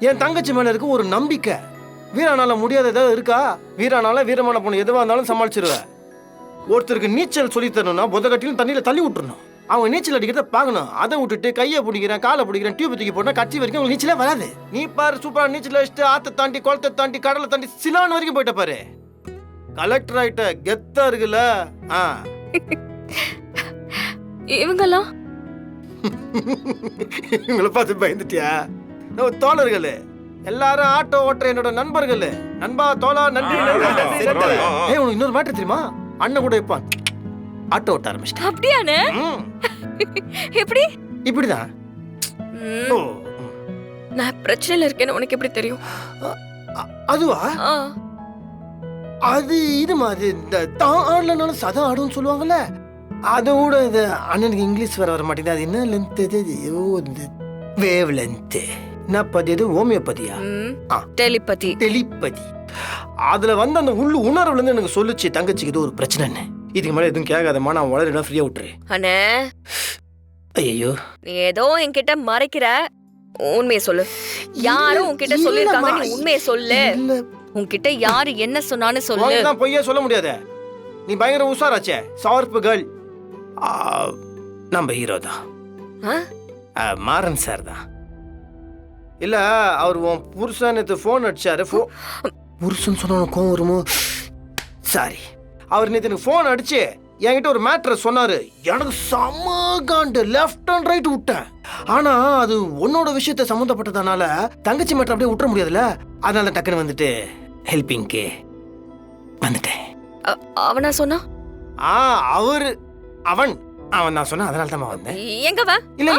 என் தங்கச்சி மேல இருக்க ஒரு நம்பிக்கை. வீரானால முடியாத ஏதாவது இருக்கா? வீரானால வீரமான பொண்ணு எதுவாக இருந்தாலும் சமாளிச்சிருவேன். ஒருத்தருக்கு நீச்சல் சொல்லி தரணும்னா புதகட்டிலும் தண்ணியில தள்ளி விட்டுறணும். அவங்க நீச்சல் அடிக்கிறத பார்க்கணும். அதை விட்டுட்டு கையை பிடிக்கிறேன் காலை பிடிக்கிறேன் டியூப் தூக்கி போட்டா கட்சி வரைக்கும் உங்களுக்கு நீச்சலே வராது. நீ பாரு சூப்பரா நீச்சல் வச்சுட்டு ஆத்தை தாண்டி குளத்தை தாண்டி கடலை தாண்டி சிலான் வரைக்கும் போயிட்ட பாரு. கலெக்டர் ஆயிட்ட கெத்தா இருக்குல்ல. இவங்கெல்லாம் இவங்களை பார்த்து பயந்துட்டியா? தோழர்கள் எல்லாரும் ஆட்டோ ஓட்டுற என்னோட நண்பர்கள். நண்பா தோழா நன்றி. உனக்கு இன்னொரு மேட்டர் தெரியுமா? அண்ணன் கூட இருப்பான் ஆட்டோ ஓட்ட ஆரம்பிச்சிட்டேன். அப்படியானே? எப்படி? இப்படிதான். நான் பிரச்சனையில இருக்கேன்னு உனக்கு எப்படி தெரியும்? அதுவா? அது இது மாதிரி இந்த தான் ஆடலனாலும் சதம் ஆடுன்னு சொல்லுவாங்கல்ல. அதோட இது அண்ணனுக்கு இங்கிலீஷ் வர மாட்டேங்குது. அது என்ன லென்த்? இந்த வேவ் லென்த். என்ன பதி? அது ஹோமியோபதியா? டெலிபதி. டெலிபதி. அதுல வந்து அந்த உள்ளு உணர்வுல இருந்து எனக்கு சொல்லுச்சு தங்கச்சிக்கு இது ஒரு பிரச்சனைன்னு. இதுக்கு மேல எதுவும் கேட்காதம்மா, நான் வளர ஃப்ரீயா விட்டுரு. அண்ணே ஐயோ, நீ ஏதோ என்கிட்ட மறைக்கிற. உண்மையை சொல்லு. யாரும் உன்கிட்ட சொல்லிருக்காங்க, நீ உண்மையை சொல்லு. உன்கிட்ட யாரு என்ன சொன்னான்னு சொல்லு. தான் பொய்யே சொல்ல முடியாது. நீ பயங்கர உஷாராச்சே, ஷார்ப் கேர்ள். நம்ம ஹீரோ தான், மாறன் சார் தான். இல்ல அவர் உன் புருஷனுக்கு போன் அடிச்சாரு. புருஷன் சொன்ன கோவம் வருமோ? சாரி, அவர் நேற்று எனக்கு போன் அடிச்சு என்கிட்ட ஒரு மேட்டர் சொன்னாரு. எனக்கு செம்ம காண்டு, லெஃப்ட் அண்ட் ரைட் விட்டேன். ஆனா அது உன்னோட விஷயத்தை சம்மந்தப்பட்டதுனால தங்கச்சி மேட்டர் அப்படியே விட்டுற முடியாதுல்ல. அதனால டக்குன்னு வந்துட்டு ஹெல்பிங்க்கு வந்துட்டேன். அவனா சொன்னா? அவன் நான் சொன்ன, அதனால தான் வந்தேன். எங்கவா? இல்ல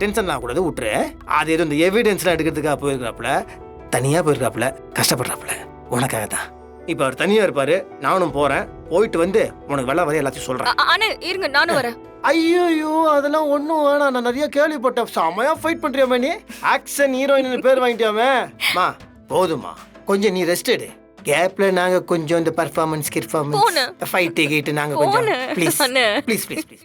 டென்ஷன் ஆகக்கூடாது, விட்டுரு. அது எதுவும் இந்த எவிடன்ஸ்லாம் எடுக்கிறதுக்காக போயிருக்காப்புல, தனியா போயிருக்காப்புல, கஷ்டப்படுறாப்புல. உனக்காக தான். இப்ப அவர் தனியா இருப்பாரு, நானும் போறேன். போயிட்டு வந்து உனக்கு வெள்ள வரைய எல்லாத்தையும் சொல்றேன். இருங்க, நானும் வரேன். ஐயோ அதெல்லாம் ஒன்றும் வேணாம். நான் நிறைய கேள்விப்பட்டேன். செமையா ஃபைட் பண்றியாமே நீ. ஆக்ஷன் ஹீரோயின் பேர் வாங்கிட்டியாமே. மா போதுமா, கொஞ்சம் நீ ரெஸ்ட் எடு. கேப்ல நாங்க கொஞ்சம் இந்த பெர்ஃபார்மன்ஸ் ஃபைட் கேட்டு நாங்க கொஞ்சம் ப்ளீஸ் ப்ளீஸ் ப்ளீஸ் ப்ளீஸ்